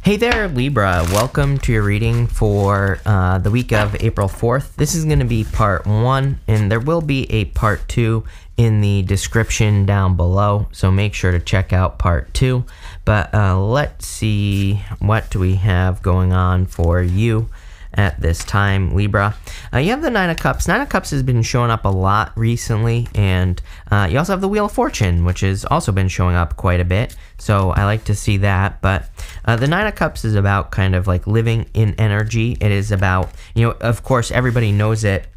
Hey there, Libra. Welcome to your reading for the week of April 4th. This is going to be part 1, and there will be a part 2 in the description down below, so make sure to check out part 2. But let's see, what do we have going on for you at this time, Libra? You have the Nine of Cups. Nine of Cups has been showing up a lot recently, and you also have the Wheel of Fortune, which has also been showing up quite a bit, so I like to see that. But the Nine of Cups is about kind of like living in energy. It is about, you know, of course, everybody knows it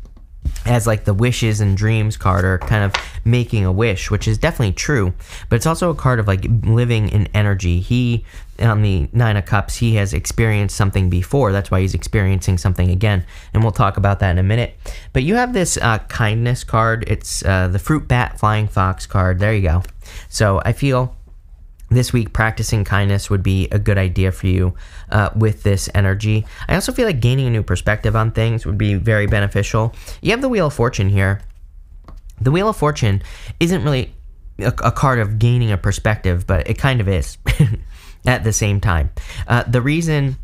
as like the wishes and dreams card, or kind of making a wish, which is definitely true, but it's also a card of like living in energy. On the Nine of Cups, he has experienced something before, that's why he's experiencing something again, and we'll talk about that in a minute. But you have this kindness card. It's the Fruit Bat Flying Fox card. There you go. So I feel this week practicing kindness would be a good idea for you with this energy. I also feel like gaining a new perspective on things would be very beneficial. You have the Wheel of Fortune here. The Wheel of Fortune isn't really a card of gaining a perspective, but it kind of is at the same time. The reason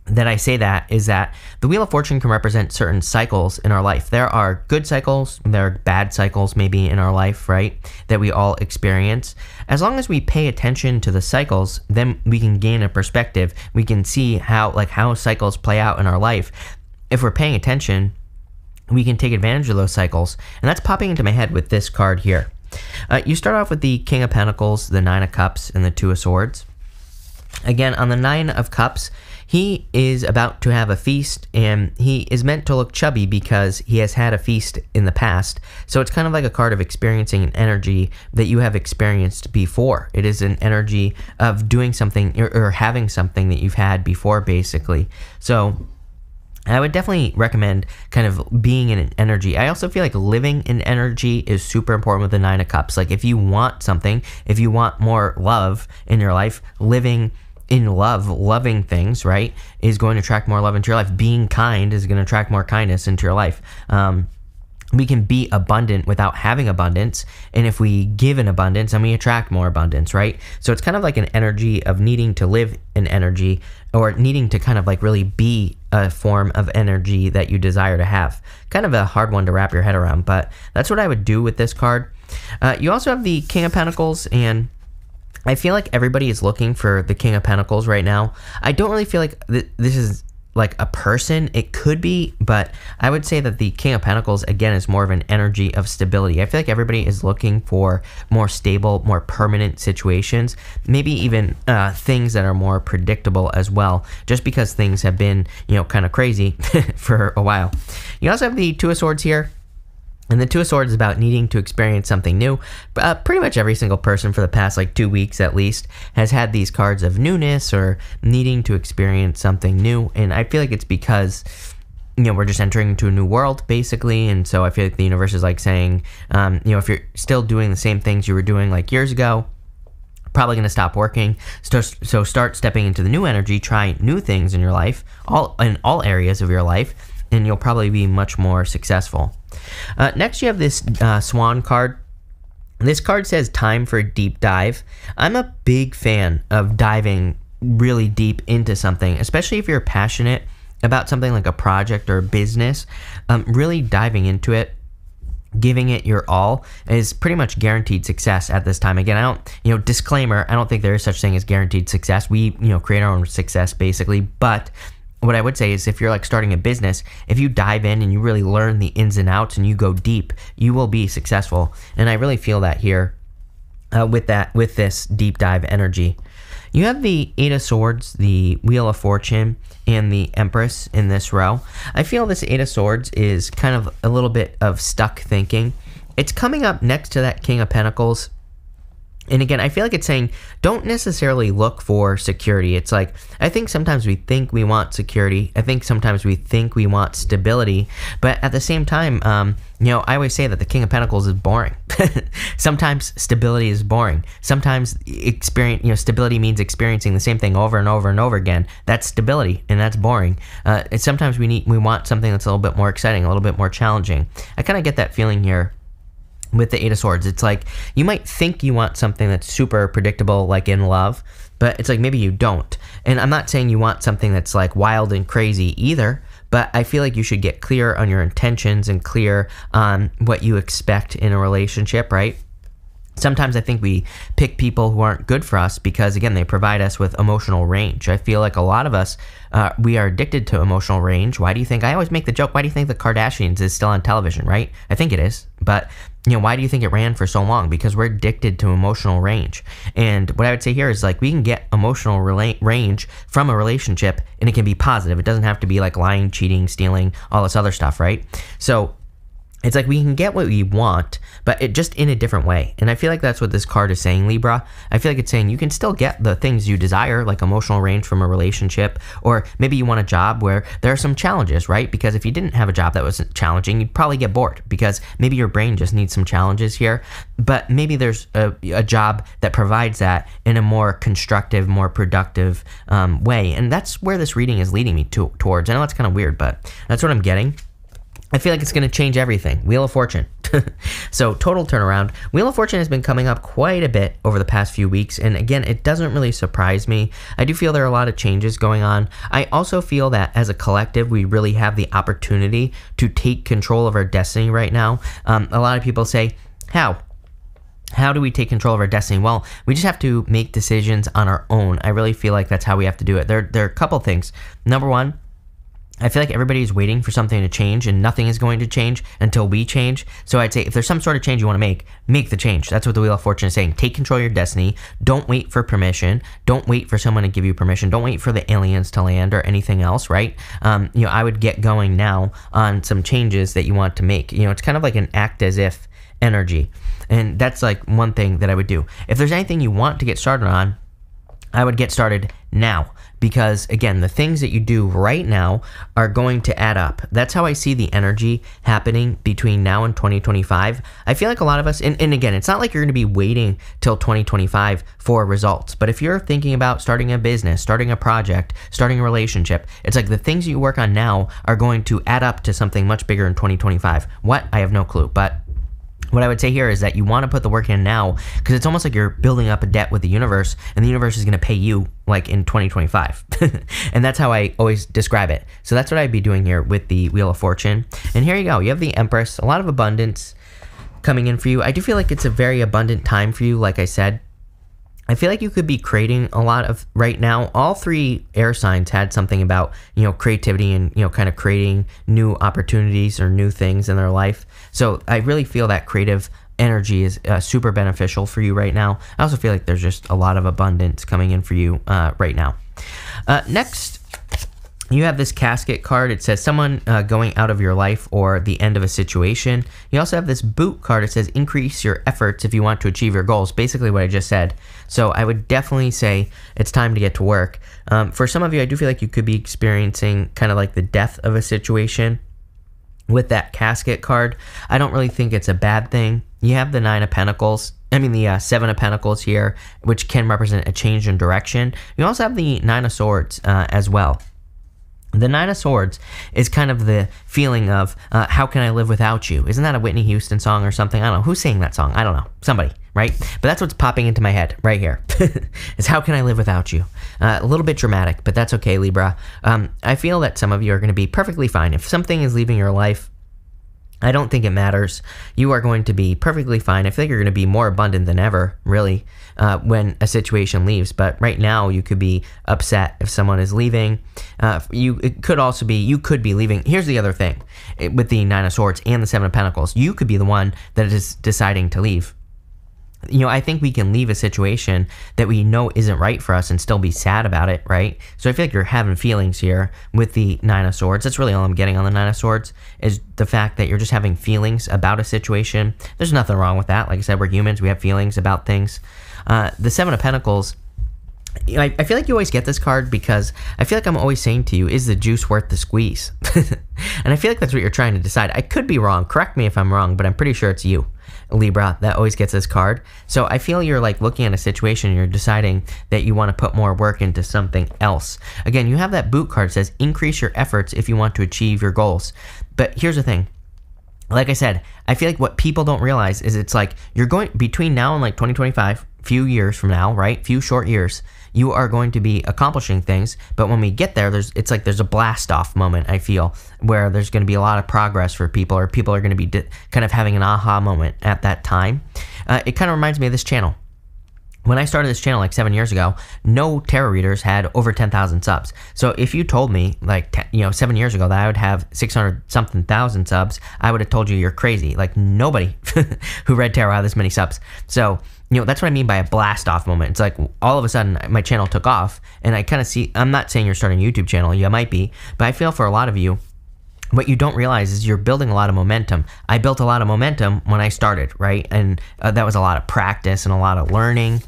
that I say that is that the Wheel of Fortune can represent certain cycles in our life. There are good cycles, there are bad cycles maybe in our life, right, that we all experience. As long as we pay attention to the cycles, then we can gain a perspective. We can see how cycles play out in our life. If we're paying attention, we can take advantage of those cycles. And that's popping into my head with this card here. You start off with the King of Pentacles, the Nine of Cups, and the Two of Swords. Again, on the Nine of Cups, he is about to have a feast, and he is meant to look chubby because he has had a feast in the past. So it's kind of like a card of experiencing an energy that you have experienced before. It is an energy of doing something or having something that you've had before, basically. So I would definitely recommend kind of being in an energy. I also feel like living in energy is super important with the Nine of Cups. Like if you want something, if you want more love in your life, living in love, loving things, right, is going to attract more love into your life. Being kind is going to attract more kindness into your life. We can be abundant without having abundance, and if we give in abundance, then we attract more abundance, right? So it's kind of like an energy of needing to live in energy, or needing to kind of like really be a form of energy that you desire to have. Kind of a hard one to wrap your head around, but that's what I would do with this card. You also have the King of Pentacles, and I feel like everybody is looking for the King of Pentacles right now. I don't really feel like this is like a person. It could be, but I would say that the King of Pentacles, again, is more of an energy of stability. I feel like everybody is looking for more stable, more permanent situations, maybe even things that are more predictable as well, just because things have been, you know, kind of crazy for a while. You also have the Two of Swords here. And the Two of Swords is about needing to experience something new. Pretty much every single person for the past like 2 weeks at least has had these cards of newness or needing to experience something new. And I feel like it's because, you know, we're just entering into a new world basically. And so I feel like the universe is like saying, you know, if you're still doing the same things you were doing like years ago, probably going to stop working. So start stepping into the new energy, try new things in your life, in all areas of your life, and you'll probably be much more successful. Next, you have this Swan card. This card says time for a deep dive. I'm a big fan of diving really deep into something, especially if you're passionate about something like a project or a business. Really diving into it, giving it your all, is pretty much guaranteed success at this time. Again, I don't, you know, disclaimer, I don't think there is such thing as guaranteed success. We, you know, create our own success basically, but what I would say is if you're like starting a business, if you dive in and you really learn the ins and outs and you go deep, you will be successful. And I really feel that here with this deep dive energy. You have the Eight of Swords, the Wheel of Fortune, and the Empress in this row. I feel this Eight of Swords is kind of a little bit of stuck thinking. It's coming up next to that King of Pentacles. And again, I feel like it's saying, don't necessarily look for security. It's like, I think sometimes we think we want security. I think sometimes we think we want stability. But at the same time, you know, I always say that the King of Pentacles is boring. Sometimes stability is boring. Sometimes stability means experiencing the same thing over and over and over again. That's stability, and that's boring. And sometimes we want something that's a little bit more exciting, a little bit more challenging. I kind of get that feeling here with the Eight of Swords. It's like you might think you want something that's super predictable, like in love, but it's like maybe you don't. And I'm not saying you want something that's like wild and crazy either, but I feel like you should get clear on your intentions and clear on what you expect in a relationship, right? Sometimes I think we pick people who aren't good for us because, again, they provide us with emotional range. I feel like a lot of us, we are addicted to emotional range. Why do you think, I always make the joke, why do you think the Kardashians is still on television, right? I think it is, but why do you think it ran for so long? Because we're addicted to emotional range. And what I would say here is like we can get emotional range from a relationship and it can be positive. It doesn't have to be like lying, cheating, stealing, all this other stuff, right? So it's like we can get what we want, but it just in a different way. And I feel like that's what this card is saying, Libra. I feel like it's saying you can still get the things you desire, like emotional range from a relationship, or maybe you want a job where there are some challenges, right? Because if you didn't have a job that was challenging, you'd probably get bored because maybe your brain just needs some challenges here. But maybe there's a job that provides that in a more constructive, more productive way. And that's where this reading is leading me towards. I know it's kind of weird, but that's what I'm getting. I feel like it's going to change everything. Wheel of Fortune. So total turnaround. Wheel of Fortune has been coming up quite a bit over the past few weeks. And again, it doesn't really surprise me. I do feel there are a lot of changes going on. I also feel that as a collective, we really have the opportunity to take control of our destiny right now. A lot of people say, how? How do we take control of our destiny? Well, we just have to make decisions on our own. I really feel like that's how we have to do it. There are a couple things. Number one, I feel like everybody's waiting for something to change and nothing is going to change until we change. So I'd say if there's some sort of change you want to make the change. That's what the Wheel of Fortune is saying. Take control of your destiny. Don't wait for permission. Don't wait for someone to give you permission. Don't wait for the aliens to land or anything else, right? I would get going now on some changes that you want to make. It's kind of like an act as if energy. And that's like one thing that I would do. If there's anything you want to get started on, I would get started now. Because again, the things that you do right now are going to add up. That's how I see the energy happening between now and 2025. I feel like a lot of us, and again, it's not like you're going to be waiting till 2025 for results. But if you're thinking about starting a business, starting a project, starting a relationship, it's like the things you work on now are going to add up to something much bigger in 2025. What? I have no clue. But what I would say here is that you want to put the work in now because it's almost like you're building up a debt with the universe and the universe is going to pay you like in 2025. And that's how I always describe it. So that's what I'd be doing here with the Wheel of Fortune. And here you go. You have the Empress, a lot of abundance coming in for you. I do feel like it's a very abundant time for you, like I said. I feel like you could be creating a lot of right now. All three air signs had something about, creativity and, kind of creating new opportunities or new things in their life. So I really feel that creative energy is super beneficial for you right now. I also feel like there's just a lot of abundance coming in for you right now. Next, you have this Casket card. It says someone going out of your life or the end of a situation. You also have this Boot card. It says increase your efforts if you want to achieve your goals. Basically what I just said. So I would definitely say it's time to get to work. For some of you, I do feel like you could be experiencing kind of like the death of a situation with that Casket card. I don't really think it's a bad thing. You have the the Seven of Pentacles here, which can represent a change in direction. You also have the Nine of Swords as well. The Nine of Swords is kind of the feeling of, how can I live without you? Isn't that a Whitney Houston song or something? I don't know. Who's singing that song? I don't know. Somebody, right? But that's what's popping into my head right here. Is how can I live without you? A little bit dramatic, but that's okay, Libra. I feel that some of you are going to be perfectly fine. If something is leaving your life, I don't think it matters. You are going to be perfectly fine. I feel like you're going to be more abundant than ever, really, when a situation leaves. But right now, you could be upset if someone is leaving. You could be leaving. Here's the other thing. With the Nine of Swords and the Seven of Pentacles, you could be the one that is deciding to leave. I think we can leave a situation that we know isn't right for us and still be sad about it, right? So I feel like you're having feelings here with the Nine of Swords. That's really all I'm getting on the Nine of Swords, is the fact that you're just having feelings about a situation. There's nothing wrong with that. Like I said, we're humans. We have feelings about things. The Seven of Pentacles, I feel like you always get this card because I feel like I'm always saying to you, is the juice worth the squeeze? And I feel like that's what you're trying to decide. I could be wrong. Correct me if I'm wrong, but I'm pretty sure it's you, Libra, that always gets this card. So I feel you're like looking at a situation and you're deciding that you want to put more work into something else. Again, you have that Boot card. It says increase your efforts if you want to achieve your goals. But here's the thing. Like I said, I feel like what people don't realize is it's like you're going between now and like 2025, few years from now, right? Few short years. you are going to be accomplishing things, but when we get there, it's like there's a blast off moment, I feel, where there's going to be a lot of progress for people, or people are going to be kind of having an aha moment at that time. It kind of reminds me of this channel. When I started this channel like 7 years ago, no tarot readers had over 10,000 subs. So if you told me like 7 years ago that I would have 600 something thousand subs, I would have told you you're crazy. Like nobody who read tarot had this many subs. So that's what I mean by a blast off moment. It's like all of a sudden my channel took off, and I kind of see, I'm not saying you're starting a YouTube channel, you might be, but I feel for a lot of you, what you don't realize is you're building a lot of momentum. I built a lot of momentum when I started, right? And that was a lot of practice and a lot of learning.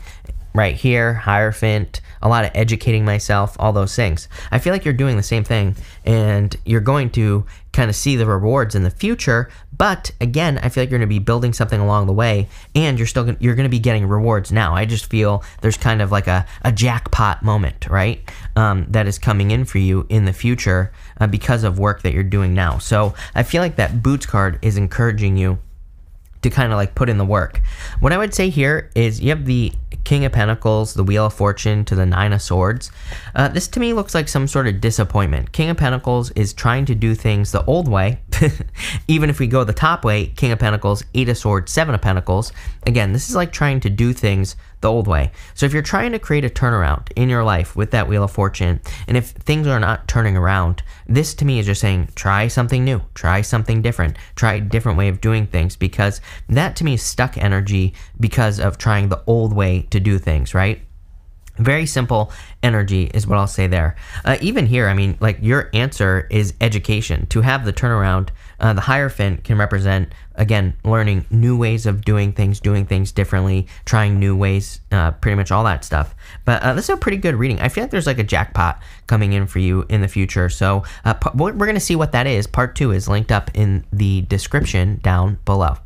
Right here, Hierophant, a lot of educating myself, all those things. I feel like you're doing the same thing, and you're going to kind of see the rewards in the future. But again, I feel like you're going to be building something along the way, and you're going to be getting rewards now. I just feel there's kind of like a jackpot moment, right? That is coming in for you in the future because of work that you're doing now. So I feel like that Boots card is encouraging you to kind of like put in the work. What I would say here is you have the King of Pentacles, the Wheel of Fortune to the Nine of Swords. This to me looks like some sort of disappointment. King of Pentacles is trying to do things the old way. Even if we go the top way, King of Pentacles, Eight of Swords, Seven of Pentacles. Again, this is like trying to do things the old way. So if you're trying to create a turnaround in your life with that Wheel of Fortune, and if things are not turning around, this to me is just saying, try something new, try something different, try a different way of doing things, because that to me is stuck energy because of trying the old way to do things, right? Very simple energy is what I'll say there. Even here, I mean, like your answer is education. To have the turnaround, the Hierophant can represent, again, learning new ways of doing things differently, trying new ways, pretty much all that stuff. But this is a pretty good reading. I feel like there's like a jackpot coming in for you in the future. So we're going to see what that is. Part 2 is linked up in the description down below.